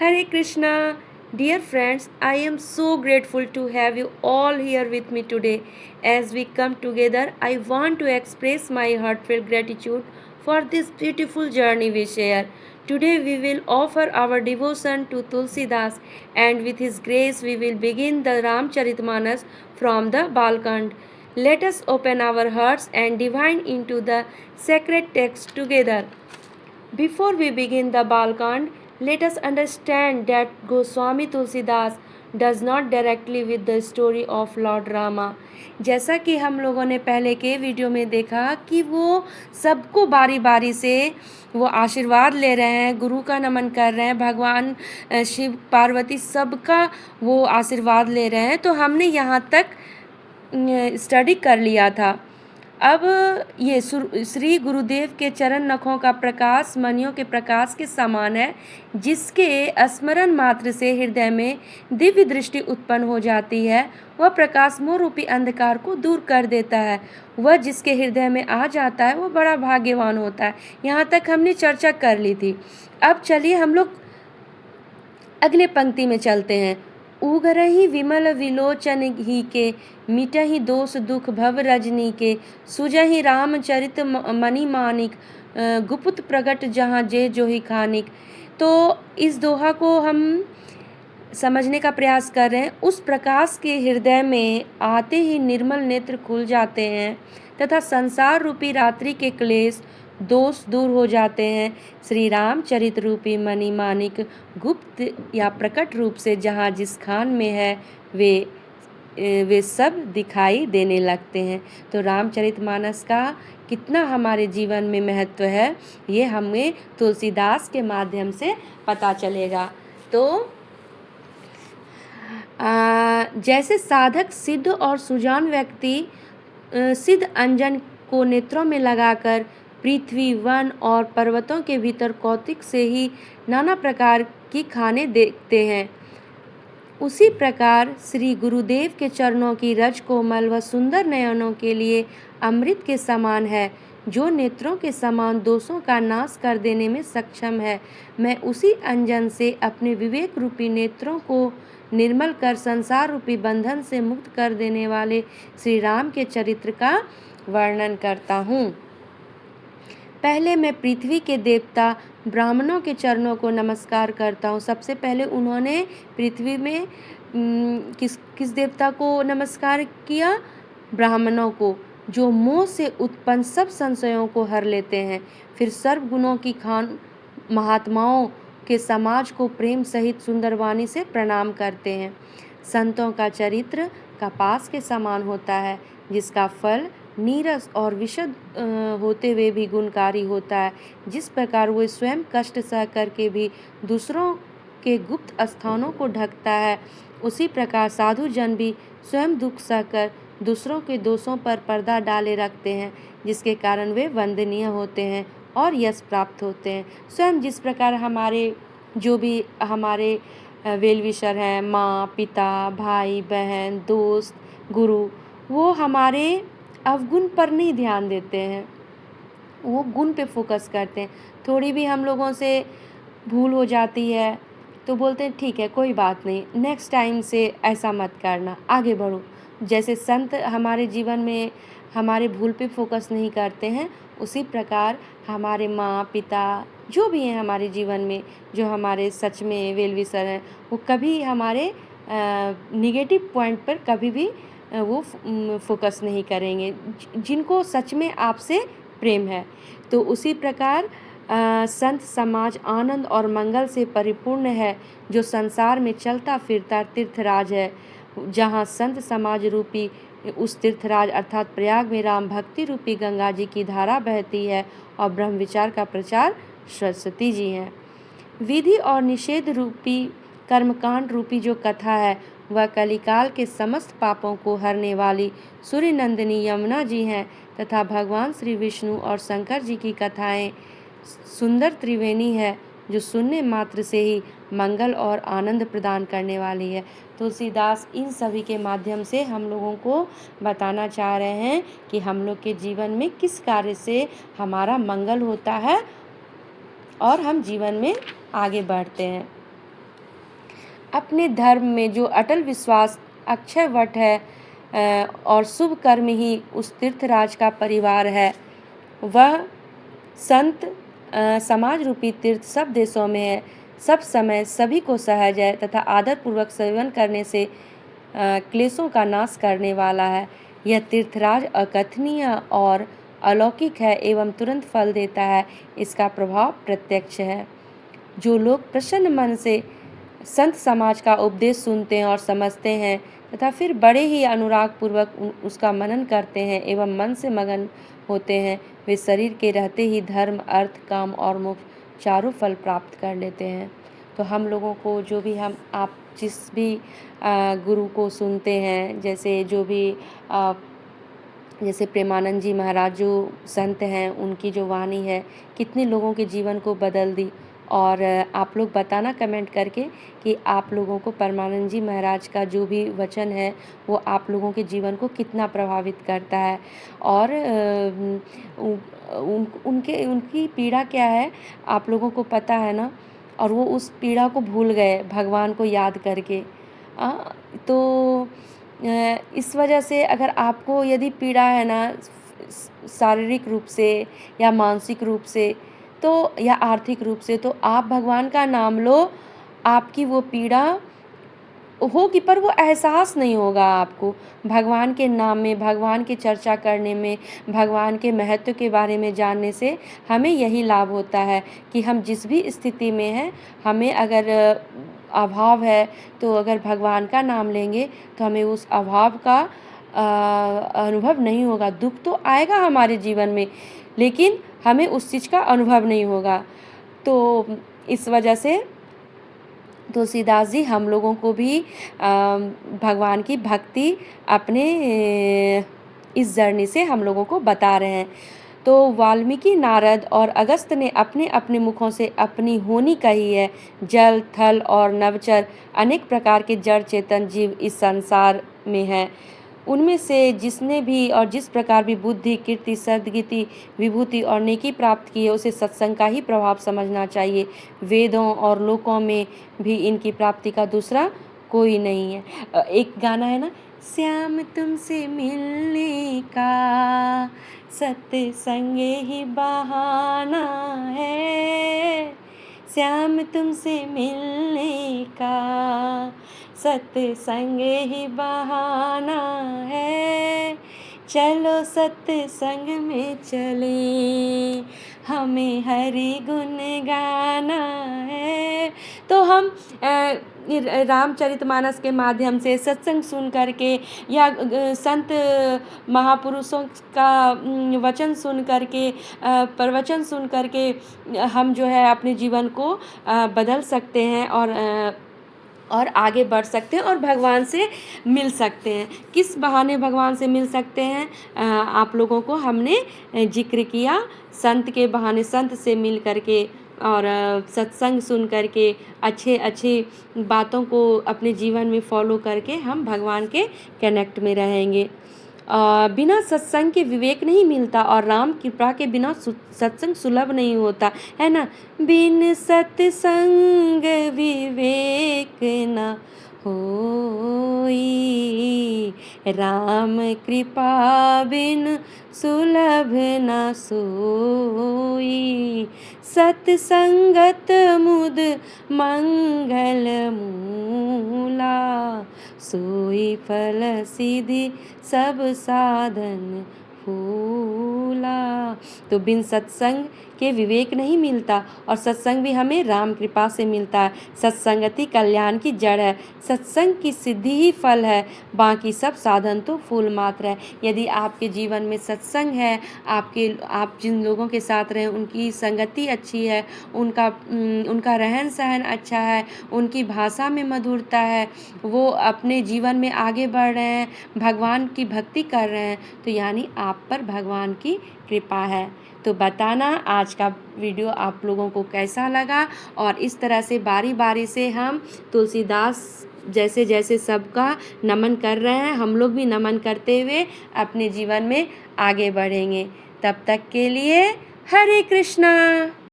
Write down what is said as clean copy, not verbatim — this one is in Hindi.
Hare Krishna. Dear friends, I am so grateful to have you all here with me today. As we come together, I want to express my heartfelt gratitude for this beautiful journey we share. Today we will offer our devotion to Tulsidas, and with his grace we will begin the Ramcharitmanas from the Balkand. Let us open our hearts and divine into the sacred text together. Before we begin the Balkand, let us understand that Goswami Tulsidas does not directly with the story of Lord Rama. जैसा कि हम लोगों ने पहले के वीडियो में देखा कि वो सबको बारी बारी से वो आशीर्वाद ले रहे हैं, गुरु का नमन कर रहे हैं, भगवान शिव पार्वती सबका वो आशीर्वाद ले रहे हैं। तो हमने यहाँ तक स्टडी कर लिया था। अब ये श्री गुरुदेव के चरण नखों का प्रकाश मणियों के प्रकाश के समान है, जिसके स्मरण मात्र से हृदय में दिव्य दृष्टि उत्पन्न हो जाती है। वह प्रकाश मोह रूपी अंधकार को दूर कर देता है। वह जिसके हृदय में आ जाता है वह बड़ा भाग्यवान होता है। यहाँ तक हमने चर्चा कर ली थी। अब चलिए हम लोग अगले पंक्ति में चलते हैं। उगरहि विमल विलोचन ही के, मिटहि दोष दुख भव रजनी के, सुजहि रामचरित मणि मानिक, गुप्त प्रगट जहाँ जे जोहि खानिक। तो इस दोहा को हम समझने का प्रयास कर रहे हैं। उस प्रकाश के हृदय में आते ही निर्मल नेत्र खुल जाते हैं तथा संसार रूपी रात्रि के क्लेश दोष दूर हो जाते हैं। श्री रामचरित रूपी मणि मानिक गुप्त या प्रकट रूप से जहाँ जिस खान में है वे सब दिखाई देने लगते हैं। तो रामचरितमानस का कितना हमारे जीवन में महत्व है ये हमें तुलसीदास के माध्यम से पता चलेगा। तो जैसे साधक सिद्ध और सुजान व्यक्ति सिद्ध अंजन को नेत्रों में लगाकर पृथ्वी वन और पर्वतों के भीतर कौतुक से ही नाना प्रकार की खाने देखते हैं, उसी प्रकार श्री गुरुदेव के चरणों की रज कोमल व सुंदर नयनों के लिए अमृत के समान है, जो नेत्रों के समान दोषों का नाश कर देने में सक्षम है। मैं उसी अंजन से अपने विवेक रूपी नेत्रों को निर्मल कर संसार रूपी बंधन से मुक्त कर देने वाले श्री राम के चरित्र का वर्णन करता हूँ। पहले मैं पृथ्वी के देवता ब्राह्मणों के चरणों को नमस्कार करता हूँ। सबसे पहले उन्होंने पृथ्वी में किस देवता को नमस्कार किया? ब्राह्मणों को, जो मोह से उत्पन्न सब संशयों को हर लेते हैं। फिर सर्व गुणों की खान महात्माओं के समाज को प्रेम सहित सुंदरवाणी से प्रणाम करते हैं। संतों का चरित्र कपास के समान होता है, जिसका फल नीरस और विशद होते हुए भी गुणकारी होता है। जिस प्रकार वो स्वयं कष्ट सह करके भी दूसरों के गुप्त स्थानों को ढकता है, उसी प्रकार साधु जन भी स्वयं दुख सहकर दूसरों के दोषों पर पर्दा डाले रखते हैं, जिसके कारण वे वंदनीय होते हैं और यश प्राप्त होते हैं। स्वयं जिस प्रकार हमारे जो भी हमारे वेल विशर हैं, माँ पिता भाई बहन दोस्त गुरु, वो हमारे अवगुण पर नहीं ध्यान देते हैं, वो गुण पे फोकस करते हैं। थोड़ी भी हम लोगों से भूल हो जाती है तो बोलते हैं ठीक है कोई बात नहीं, नेक्स्ट टाइम से ऐसा मत करना, आगे बढ़ो। जैसे संत हमारे जीवन में हमारे भूल पे फोकस नहीं करते हैं, उसी प्रकार हमारे माँ पिता जो भी हैं हमारे जीवन में, जो हमारे सच में वेल विशर हैं, वो कभी हमारे निगेटिव पॉइंट पर कभी भी वो फोकस नहीं करेंगे, जिनको सच में आपसे प्रेम है। तो उसी प्रकार संत समाज आनंद और मंगल से परिपूर्ण है, जो संसार में चलता फिरता तीर्थराज है। जहाँ संत समाज रूपी उस तीर्थराज अर्थात प्रयाग में राम भक्ति रूपी गंगा जी की धारा बहती है और ब्रह्म विचार का प्रचार सरस्वती जी हैं। विधि और निषेध रूपी कर्मकांड रूपी जो कथा है वह कलिकाल के समस्त पापों को हरने वाली सूर्य नंदिनी यमुना जी हैं, तथा भगवान श्री विष्णु और शंकर जी की कथाएं सुंदर त्रिवेणी है, जो सुनने मात्र से ही मंगल और आनंद प्रदान करने वाली है। तुलसीदास इन सभी के माध्यम से हम लोगों को बताना चाह रहे हैं कि हम लोग के जीवन में किस कार्य से हमारा मंगल होता है और हम जीवन में आगे बढ़ते हैं। अपने धर्म में जो अटल विश्वास अक्षय वट है और शुभ कर्म ही उस तीर्थराज का परिवार है। वह संत समाज रूपी तीर्थ सब देशों में है, सब समय सभी को सहज है तथा आदरपूर्वक सेवन करने से क्लेशों का नाश करने वाला है। यह तीर्थराज अकथनीय और अलौकिक है एवं तुरंत फल देता है, इसका प्रभाव प्रत्यक्ष है। जो लोग प्रसन्न मन से संत समाज का उपदेश सुनते हैं और समझते हैं तथा फिर बड़े ही अनुराग पूर्वक उसका मनन करते हैं एवं मन से मगन होते हैं, वे शरीर के रहते ही धर्म, अर्थ, काम और मोक्ष चारों फल प्राप्त कर लेते हैं। तो हम लोगों को जो भी आप जिस भी गुरु को सुनते हैं, जैसे जो भी जैसे प्रेमानंद जी महाराज जो संत हैं, उनकी जो वाणी है कितने लोगों के जीवन को बदल दी। और आप लोग बताना कमेंट करके कि आप लोगों को परमानंद जी महाराज का जो भी वचन है वो आप लोगों के जीवन को कितना प्रभावित करता है। और उनकी पीड़ा क्या है आप लोगों को पता है ना, और वो उस पीड़ा को भूल गए भगवान को याद करके। तो इस वजह से अगर आपको यदि पीड़ा है ना शारीरिक रूप से या मानसिक रूप से तो या आर्थिक रूप से, तो आप भगवान का नाम लो, आपकी वो पीड़ा होगी पर वो एहसास नहीं होगा आपको। भगवान के नाम में, भगवान की चर्चा करने में, भगवान के महत्व के बारे में जानने से हमें यही लाभ होता है कि हम जिस भी स्थिति में हैं, हमें अगर अभाव है तो अगर भगवान का नाम लेंगे तो हमें उस अभाव का अनुभव नहीं होगा। दुख तो आएगा हमारे जीवन में लेकिन हमें उस चीज़ का अनुभव नहीं होगा। तो इस वजह से तुलसीदास जी हम लोगों को भी भगवान की भक्ति अपने इस जर्नी से हम लोगों को बता रहे हैं। तो वाल्मीकि, नारद और अगस्त्य ने अपने अपने मुखों से अपनी होनी कही है। जल, थल और नवचर अनेक प्रकार के जड़ चेतन जीव इस संसार में हैं। उनमें से जिसने भी और जिस प्रकार भी बुद्धि, कीर्ति, सद्गति, विभूति और नेकी प्राप्त की है उसे सत्संग का ही प्रभाव समझना चाहिए। वेदों और लोकों में भी इनकी प्राप्ति का दूसरा कोई नहीं है। एक गाना है ना, श्याम तुमसे मिलने का सत्संग ही बहाना है, श्याम तुमसे मिलने का सत्संग ही बहाना है, चलो सत्संग में चले, हमें हरि गुण गाना है। तो हम रामचरितमानस के माध्यम से सत्संग सुन करके या संत महापुरुषों का वचन सुन करके, प्रवचन सुन करके हम जो है अपने जीवन को बदल सकते हैं और आगे बढ़ सकते हैं और भगवान से मिल सकते हैं। किस बहाने भगवान से मिल सकते हैं? आप लोगों को हमने जिक्र किया, संत के बहाने, संत से मिल करके और सत्संग सुन करके अच्छे बातों को अपने जीवन में फॉलो करके हम भगवान के कनेक्ट में रहेंगे। बिना सत्संग के विवेक नहीं मिलता और राम कृपा के बिना सत्संग सुलभ नहीं होता, है ना। बिन सत्संग विवेक न होई, राम कृपा बिन सुलभ न सोई, सत्संगत मुद मंगल मूला, सोई फल सिद्धि सब साधन फूला। तो बिन सत्संग के विवेक नहीं मिलता और सत्संग भी हमें राम कृपा से मिलता है। सत्संगति कल्याण की जड़ है, सत्संग की सिद्धि ही फल है, बाकी सब साधन तो फूल मात्र है। यदि आपके जीवन में सत्संग है, आप जिन लोगों के साथ रहें उनकी संगति अच्छी है, उनका रहन सहन अच्छा है, उनकी भाषा में मधुरता है, वो अपने जीवन में आगे बढ़ रहे हैं, भगवान की भक्ति कर रहे हैं, तो यानी आप पर भगवान की कृपा है। तो बताना आज का वीडियो आप लोगों को कैसा लगा। और इस तरह से बारी बारी से हम तुलसीदास जैसे जैसे सबका नमन कर रहे हैं, हम लोग भी नमन करते हुए अपने जीवन में आगे बढ़ेंगे। तब तक के लिए हरे कृष्णा।